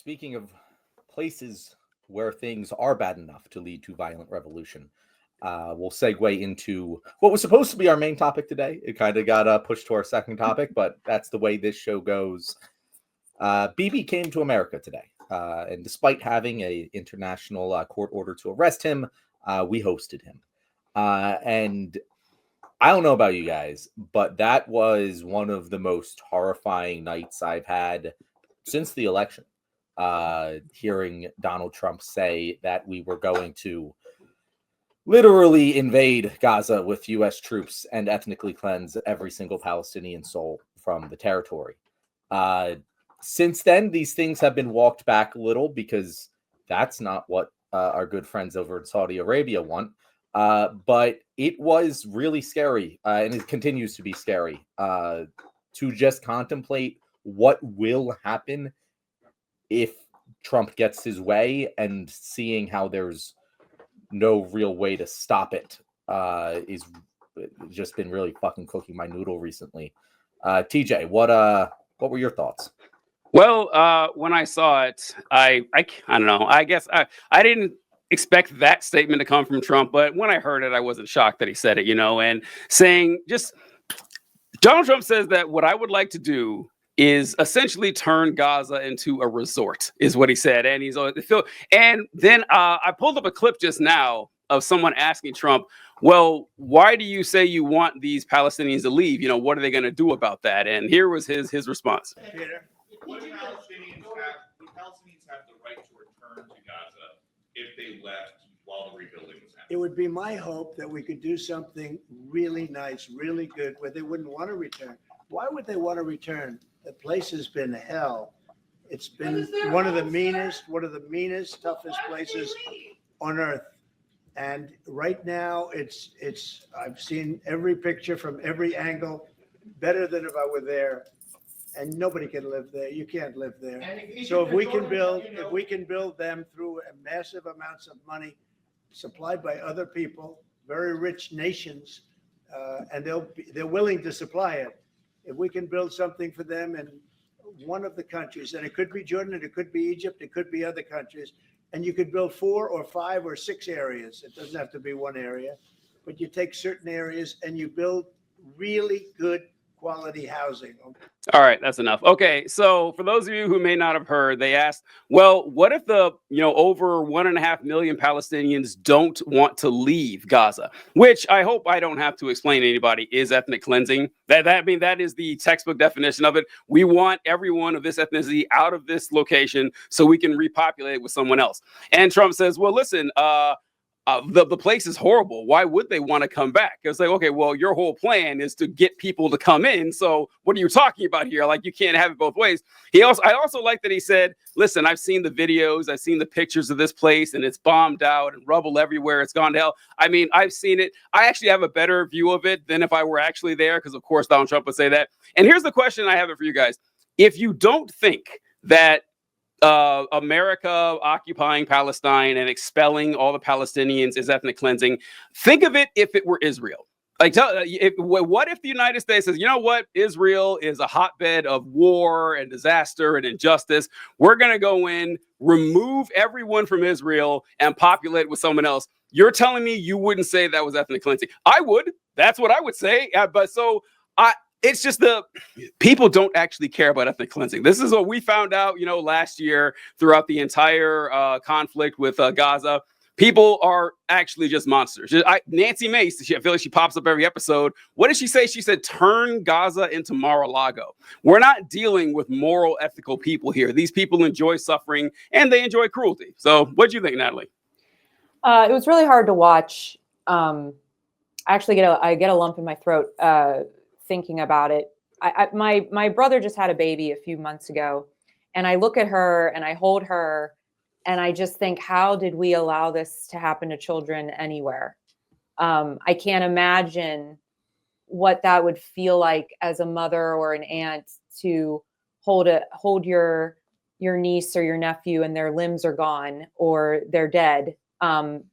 Speaking of places where things are bad enough to lead to violent revolution, we'll segue into what was supposed to be our main topic today. It kind of got pushed to our second topic, but that's the way this show goes. Bibi came to America today, and despite having an international court order to arrest him, we hosted him. And I don't know about you guys, but that was one of the most horrifying nights I've had since the election. Hearing Donald Trump say that we were going to literally invade Gaza with U.S. troops and ethnically cleanse every single Palestinian soul from the territory. Since then, these things have been walked back a little because that's not what our good friends over in Saudi Arabia want. But it was really scary, and it continues to be scary to just contemplate what will happen if Trump gets his way, and seeing how there's no real way to stop it is just been really fucking cooking my noodle recently. TJ, what were your thoughts? Well, when I saw it, I don't know. I guess I didn't expect that statement to come from Trump, but when I heard it, I wasn't shocked that he said it, and saying Donald Trump says that what I would like to do is essentially turn Gaza into a resort, is what he said. And and then I pulled up a clip just now of someone asking Trump, well, why do you say you want these Palestinians to leave? What are they going to do about that? And here was his response. Peter, would Palestinians have the right to return to Gaza if they left while the rebuilding was happening? It would be my hope that we could do something really nice, really good, where they wouldn't want to return. Why would they want to return? The place has been hell. It's been one of the meanest, toughest places on earth. And right now, I've seen every picture from every angle, better than if I were there. And nobody can live there. You can't live there. So if we can build them through massive amounts of money supplied by other people, very rich nations, and they're willing to supply it. If we can build something for them in one of the countries, and it could be Jordan, and it could be Egypt, it could be other countries, and you could build 4 or 5 or 6 areas. It doesn't have to be one area, but you take certain areas and you build really good quality housing. All right, that's enough. Okay, so for those of you who may not have heard, they asked, well, what if the over 1.5 million Palestinians don't want to leave Gaza? Which I hope I don't have to explain to anybody is ethnic cleansing. That is the textbook definition of it. We want everyone of this ethnicity out of this location so we can repopulate with someone else. And Trump says, well, listen, the place is horrible. Why would they want to come back? It's like, okay, well, your whole plan is to get people to come in. So what are you talking about here? Like, you can't have it both ways. I also like that he said, listen, I've seen the videos, I've seen the pictures of this place, and it's bombed out and rubble everywhere. It's gone to hell. I mean, I've seen it. I actually have a better view of it than if I were actually there, because of course Donald Trump would say that. And here's the question I have it for you guys. If you don't think that America occupying Palestine and expelling all the Palestinians is ethnic cleansing, think of it if it were Israel. What if the United States says, you know what, Israel is a hotbed of war and disaster and injustice. We're going to go in, remove everyone from Israel and populate with someone else. You're telling me you wouldn't say that was ethnic cleansing? I would. That's what I would say. It's just the people don't actually care about ethnic cleansing. This is what we found out, last year throughout the entire conflict with Gaza. People are actually just monsters. Nancy Mace, I feel like she pops up every episode. What did she say? She said, turn Gaza into Mar-a-Lago. We're not dealing with moral, ethical people here. These people enjoy suffering and they enjoy cruelty. So what do you think, Natalie? It was really hard to watch. I actually get a lump in my throat thinking about it. My brother just had a baby a few months ago, and I look at her and I hold her and I just think, how did we allow this to happen to children anywhere? I can't imagine what that would feel like as a mother or an aunt to hold your niece or your nephew and their limbs are gone or they're dead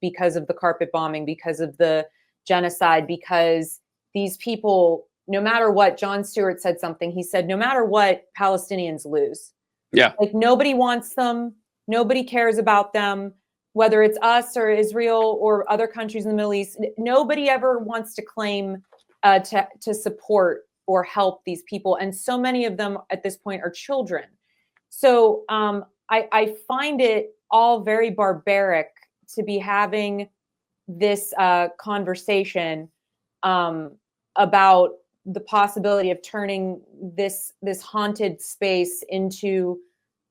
because of the carpet bombing, because of the genocide, because these people, no matter what, Jon Stewart said something. He said, no matter what Palestinians lose, Yeah. Like nobody wants them. Nobody cares about them, whether it's us or Israel or other countries in the Middle East. Nobody ever wants to claim to support or help these people. And so many of them at this point are children. So I find it all very barbaric to be having this conversation about the possibility of turning this haunted space into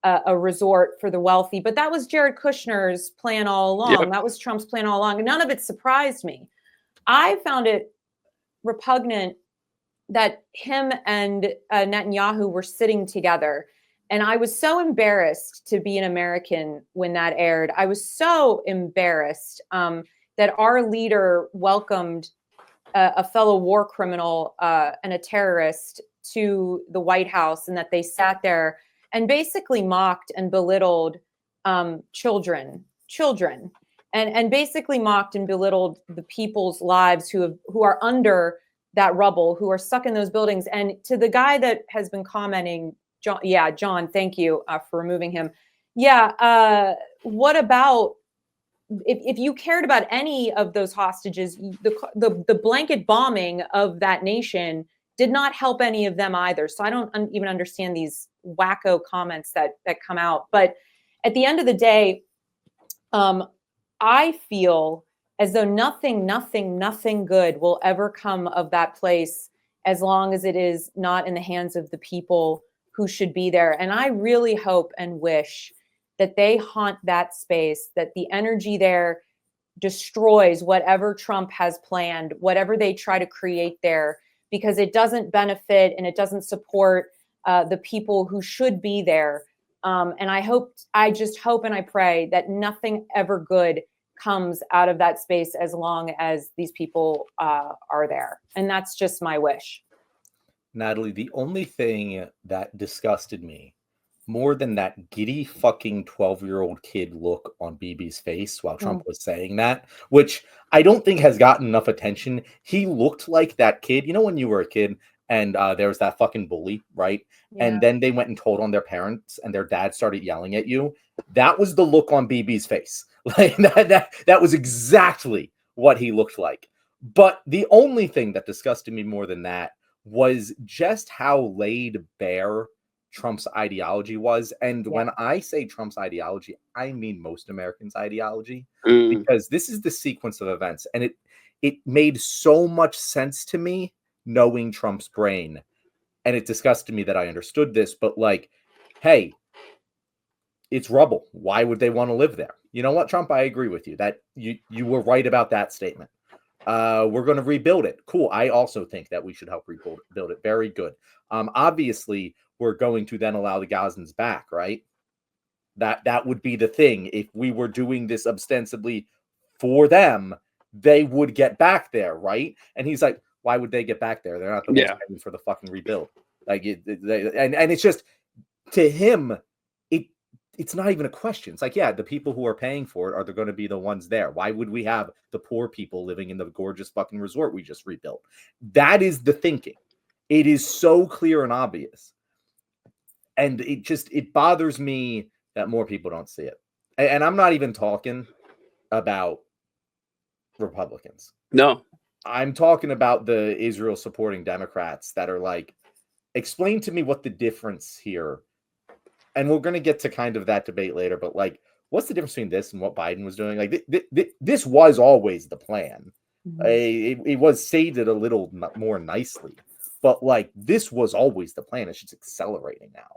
a resort for the wealthy. But that was Jared Kushner's plan all along. Yep. That was Trump's plan all along. None of it surprised me. I found it repugnant that him and Netanyahu were sitting together. And I was so embarrassed to be an American when that aired. I was so embarrassed that our leader welcomed a fellow war criminal and a terrorist to the White House, and that they sat there and basically mocked and belittled children, and basically mocked and belittled the people's lives who are under that rubble, who are stuck in those buildings. And to the guy that has been commenting, John, thank you for removing him. What about if you cared about any of those hostages? The blanket bombing of that nation did not help any of them either. So I don't even understand these wacko comments that come out. But at the end of the day, I feel as though nothing good will ever come of that place as long as it is not in the hands of the people who should be there. And I really hope and wish that they haunt that space, that the energy there destroys whatever Trump has planned, whatever they try to create there, because it doesn't benefit and it doesn't support the people who should be there. And I just hope and I pray that nothing ever good comes out of that space as long as these people are there. And that's just my wish. Natalie, the only thing that disgusted me more than that giddy fucking 12-year-old kid look on Bibi's face while Trump was saying that, which I don't think has gotten enough attention. He looked like that kid, you know, when you were a kid and there was that fucking bully, right? Yeah. And then they went and told on their parents and their dad started yelling at you. That was the look on Bibi's face. Like that was exactly what he looked like. But the only thing that disgusted me more than that was just how laid bare Trump's ideology was. And when I say Trump's ideology, I mean most Americans' ideology, because this is the sequence of events. And it made so much sense to me knowing Trump's brain. And it disgusted me that I understood this, but like, hey, it's rubble. Why would they want to live there? You know what, Trump? I agree with you that you were right about that statement. We're going to rebuild it. Cool. I also think that we should help rebuild it. Very good. Obviously, we're going to then allow the Gazans back, right? That would be the thing. If we were doing this ostensibly for them, they would get back there, right? And he's like, why would they get back there? They're not the ones paying for the fucking rebuild. Like, and it's just, to him, it's not even a question. It's like, yeah, the people who are paying for it are going to be the ones there. Why would we have the poor people living in the gorgeous fucking resort we just rebuilt? That is the thinking. It is so clear and obvious. And it bothers me that more people don't see it. And I'm not even talking about Republicans. No. I'm talking about the Israel supporting Democrats that are like, explain to me what the difference here. And we're going to get to kind of that debate later, but like, what's the difference between this and what Biden was doing? Like, this was always the plan. It was stated a little more nicely, but like, this was always the plan. It's just accelerating now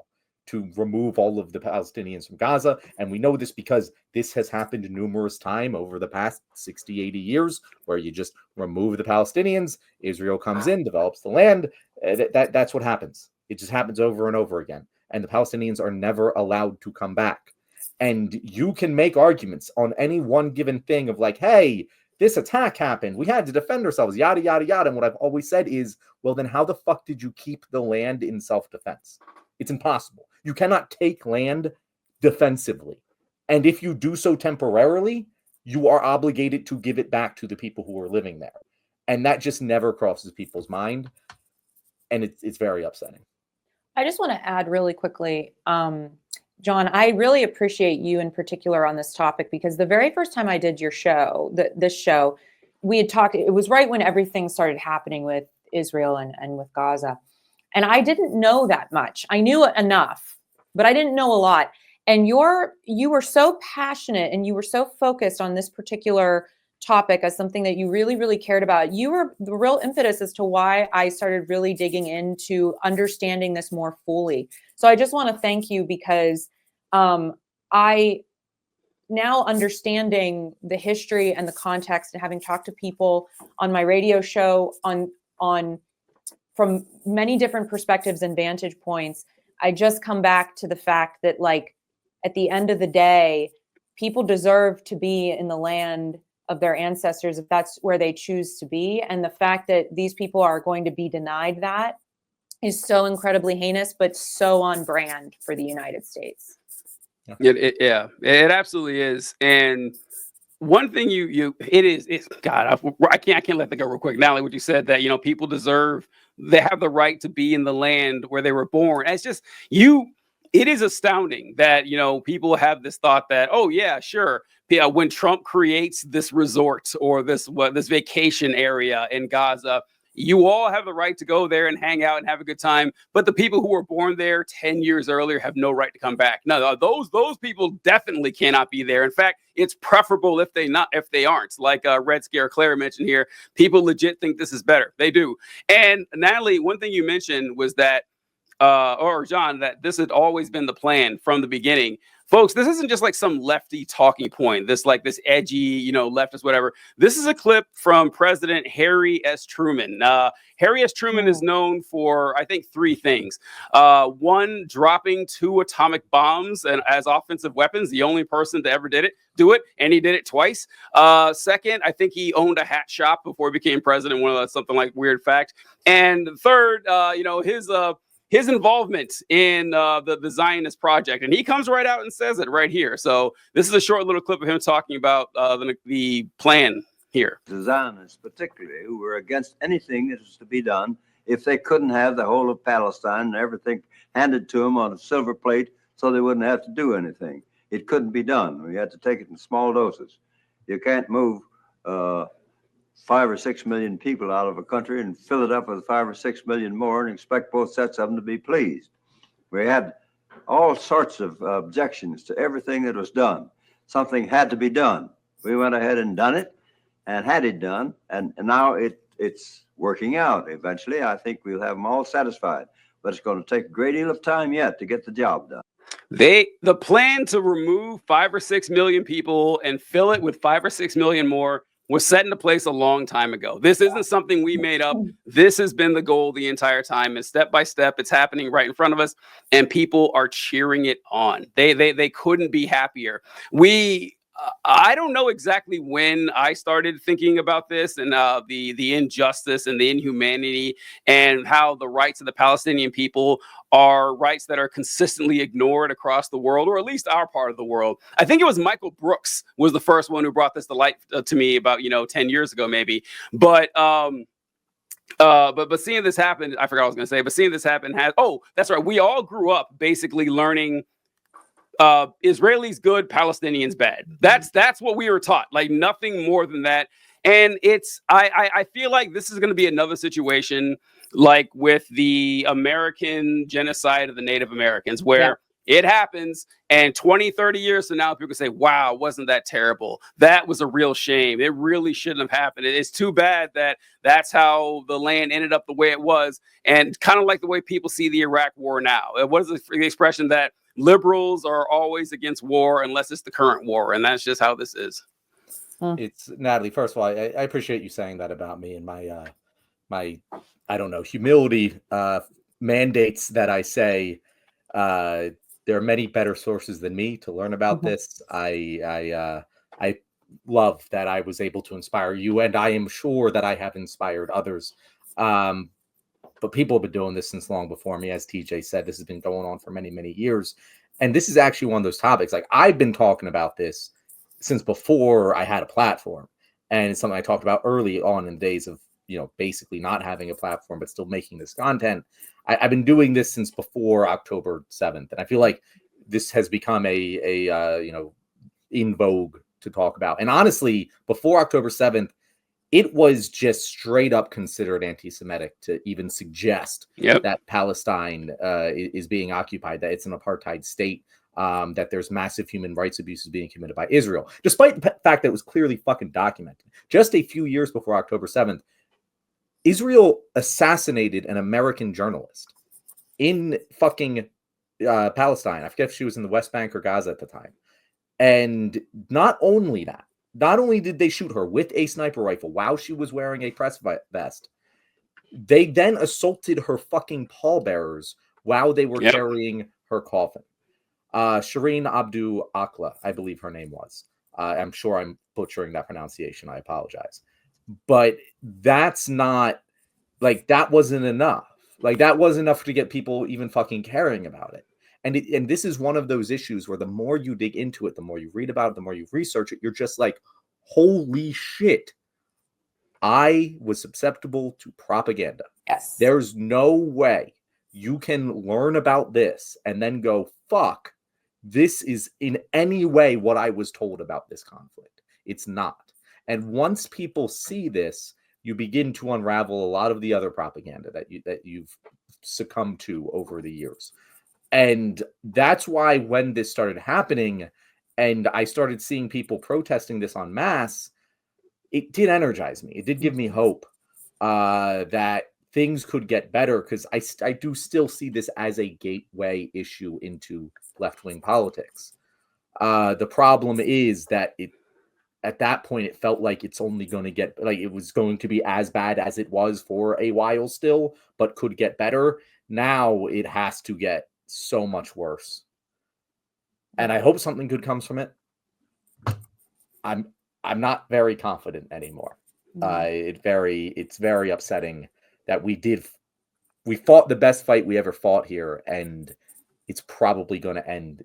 to remove all of the Palestinians from Gaza. And we know this because this has happened numerous times over the past 60, 80 years, where you just remove the Palestinians, Israel comes in, develops the land. That's what happens. It just happens over and over again. And the Palestinians are never allowed to come back. And you can make arguments on any one given thing of like, hey, this attack happened. We had to defend ourselves, yada, yada, yada. And what I've always said is, well, then how the fuck did you keep the land in self-defense? It's impossible. You cannot take land defensively. And if you do so temporarily, you are obligated to give it back to the people who are living there. And that just never crosses people's mind. And it's very upsetting. I just want to add really quickly, John, I really appreciate you in particular on this topic, because the very first time I did your show, this show, we had talked, it was right when everything started happening with Israel and with Gaza. And I didn't know that much. I knew enough, but I didn't know a lot. And you were so passionate and you were so focused on this particular topic as something that you really, really cared about. You were the real impetus as to why I started really digging into understanding this more fully. So I just want to thank you, because I now, understanding the history and the context, and having talked to people on my radio show on from many different perspectives and vantage points, I just come back to the fact that, like, at the end of the day, people deserve to be in the land of their ancestors if that's where they choose to be. And the fact that these people are going to be denied that is so incredibly heinous, but so on brand for the United States. It absolutely is. And one thing it's God, I can't let that go real quick. Not like what you said, that, people they have the right to be in the land where they were born. And it's just, it is astounding that, people have this thought that, oh yeah, sure. Yeah, when Trump creates this resort or this vacation area in Gaza, you all have the right to go there and hang out and have a good time. But the people who were born there 10 years earlier have no right to come back. No, those people definitely cannot be there. In fact, it's preferable if they aren't. Like Red Scare Claire mentioned here, people legit think this is better. They do. And Natalie, one thing you mentioned was that, or John, that this had always been the plan from the beginning. Folks, this isn't just like some lefty talking point, this edgy, leftist, whatever. This is a clip from President Harry S. Truman. Harry S. Truman is known for, I think, 3 things. One, dropping 2 atomic bombs as offensive weapons, the only person to ever do it, and he did it twice. Second, I think he owned a hat shop before he became president, something like weird fact. And third, his involvement in the Zionist project. And he comes right out and says it right here. So this is a short little clip of him talking about the plan here. The Zionists, particularly, who were against anything that was to be done if they couldn't have the whole of Palestine and everything handed to them on a silver plate so they wouldn't have to do anything. It couldn't be done. We had to take it in small doses. You can't move 5 or 6 million people out of a country and fill it up with 5 or 6 million more and expect both sets of them to be pleased. We had all sorts of objections to everything that was done. Something had to be done. We went ahead and done it and had it done, and now it's working out. Eventually, I think we'll have them all satisfied, but it's going to take a great deal of time yet to get the job done. The plan to remove 5 or 6 million people and fill it with 5 or 6 million more was set into place a long time ago. This isn't something we made up. This has been the goal the entire time, and step by step, it's happening right in front of us, and people are cheering it on. They couldn't be happier. I don't know exactly when I started thinking about this and the injustice and the inhumanity and how the rights of the Palestinian people are rights that are consistently ignored across the world, or at least our part of the world. I think it was Michael Brooks was the first one who brought this to light to me about 10 years ago maybe. But seeing this happen, I forgot what I was going to say. But seeing this happen that's right. We all grew up basically learning Israelis good, Palestinians bad. That's what we were taught. Like nothing more than that. And I feel like this is going to be another situation like with the American genocide of the Native Americans, where it happens and 20, 30 years from now, people say, wow, wasn't that terrible? That was a real shame. It really shouldn't have happened. It's too bad that that's how the land ended up the way it was. And kind of like the way people see the Iraq war now. What is the expression that liberals are always against war unless it's the current war? And that's just how this is. It's Natalie. First of all, I appreciate you saying that about me and my I don't know, humility mandates that I say there are many better sources than me to learn about this. I love that I was able to inspire you, and I am sure that I have inspired others. But people have been doing this since long before me. As TJ said, this has been going on for many, many years. And this is actually one of those topics. Like, I've been talking about this since before I had a platform. And it's something I talked about early on in the days of, basically not having a platform, but still making this content. I've been doing this since before October 7th. And I feel like this has become a in vogue to talk about. And honestly, before October 7th, it was just straight up considered anti-Semitic to even suggest that Palestine is being occupied, that it's an apartheid state, that there's massive human rights abuses being committed by Israel, despite the fact that it was clearly fucking documented. Just a few years before October 7th, Israel assassinated an American journalist in fucking Palestine. I forget if she was in the West Bank or Gaza at the time. And not only that, not only did they shoot her with a sniper rifle while she was wearing a press vest, they then assaulted her fucking pallbearers while they were carrying her coffin. Shireen Abdu Akla, I believe her name was. I'm sure I'm butchering that pronunciation. I apologize. But that's not, like, that wasn't enough. Like, that wasn't enough to get people even fucking caring about it. And this is one of those issues where the more you dig into it, the more you read about it, the more you research it, you're just like, holy shit. I was susceptible to propaganda. Yes. There's no way you can learn about this and then go, fuck, this is in any way what I was told about this conflict. It's not. And once people see this, you begin to unravel a lot of the other propaganda that you've succumbed to over the years. And that's why when this started happening and I started seeing people protesting this en masse, it did energize me. It did give me hope that things could get better, because I do still see this as a gateway issue into left-wing politics. The problem is that at that point, it felt like it's only going to get, like, it was going to be as bad as it was for a while still, but could get better. Now it has to get so much worse. And I hope something good comes from it. I'm not very confident anymore. It's very upsetting that we fought the best fight we ever fought here, and it's probably going to end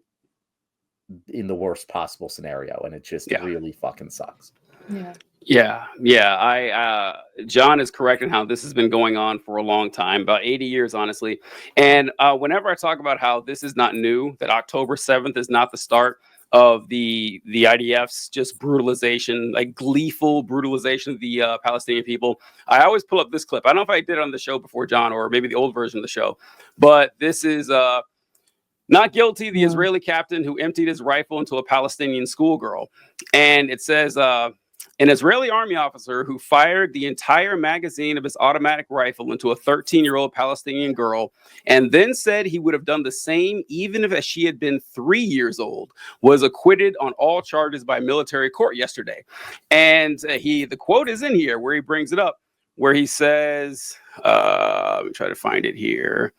in the worst possible scenario, and it just really fucking sucks. John is correct in how this has been going on for a long time, about 80 years, honestly. And whenever I talk about how this is not new, that October 7th is not the start of the IDF's just brutalization, like gleeful brutalization of the Palestinian people, I always pull up this clip. I don't know if I did it on the show before, John, or maybe the old version of the show, but this is not guilty, the Israeli captain who emptied his rifle into a Palestinian schoolgirl. And it says, an Israeli army officer who fired the entire magazine of his automatic rifle into a 13-year-old Palestinian girl and then said he would have done the same even if she had been 3 years old, was acquitted on all charges by military court yesterday. And the quote is in here where he brings it up, where he says, let me try to find it here.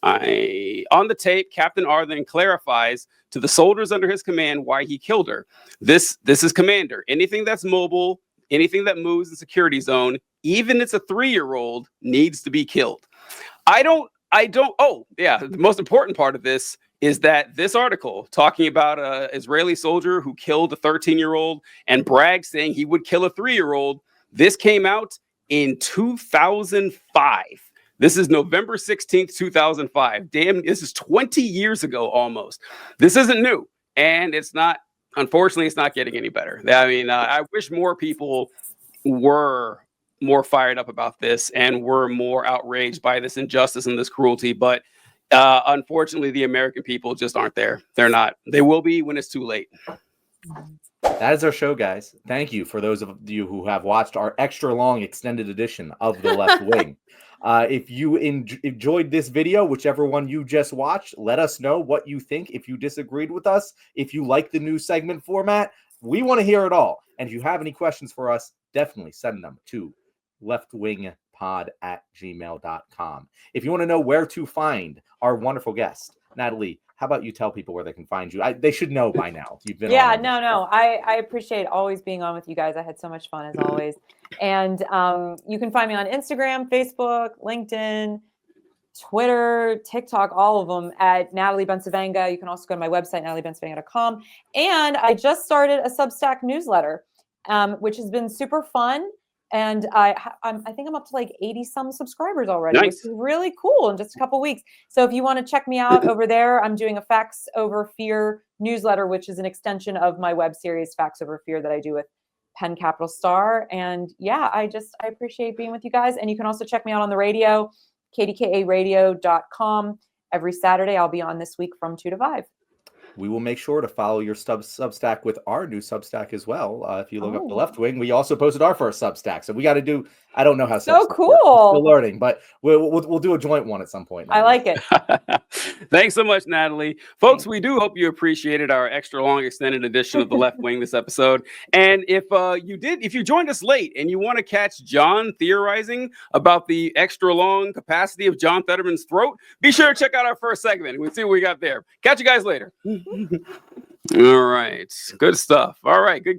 On the tape, Captain R then clarifies to the soldiers under his command why he killed her. This is commander. Anything that's mobile, anything that moves in security zone, even if it's a 3-year-old, needs to be killed. The most important part of this is that this article talking about an Israeli soldier who killed a 13-year-old and bragged saying he would kill a 3-year-old, this came out in 2005. This is November 16th, 2005. Damn, this is 20 years ago almost. This isn't new. And unfortunately, it's not getting any better. I mean, I wish more people were more fired up about this and were more outraged by this injustice and this cruelty. But unfortunately, the American people just aren't there. They're not. They will be when it's too late. That is our show, guys. Thank you for those of you who have watched our extra long extended edition of The Left Wing. If you enjoyed this video, whichever one you just watched, let us know what you think. If you disagreed with us, if you like the new segment format, we want to hear it all. And if you have any questions for us, definitely send them to leftwingpod@gmail.com. If you want to know where to find our wonderful guest, Natalie, how about you tell people where they can find you? They should know by now. You've been on. I appreciate always being on with you guys. I had so much fun as always. And you can find me on Instagram, Facebook, LinkedIn, Twitter, TikTok, all of them at Natalie Bencivenga. You can also go to my website, nataliebencivenga.com. And I just started a Substack newsletter, which has been super fun. And I think I'm up to like 80 some subscribers already, which Nice. is really cool in just a couple weeks. So if you want to check me out over there, I'm doing a Facts Over Fear newsletter, which is an extension of my web series Facts Over Fear that I do with Penn Capital Star. And yeah, I appreciate being with you guys. And you can also check me out on the radio, kdkaradio.com. Every Saturday, I'll be on this week from 2 to 5. We will make sure to follow your Substack with our new Substack as well. If you look up the Oh. Left Wing, we also posted our first Substack. So we got to do. I don't know how. So Substack works. cool. We're still learning, but we'll do a joint one at some point. I like it. Thanks so much, Natalie. Folks, we do hope you appreciated our extra long extended edition of the Left Wing this episode. And if you joined us late and you want to catch John theorizing about the extra long capacity of John Fetterman's throat, be sure to check out our first segment. We'll see what we got there. Catch you guys later. All right. Good stuff. All right. Good game.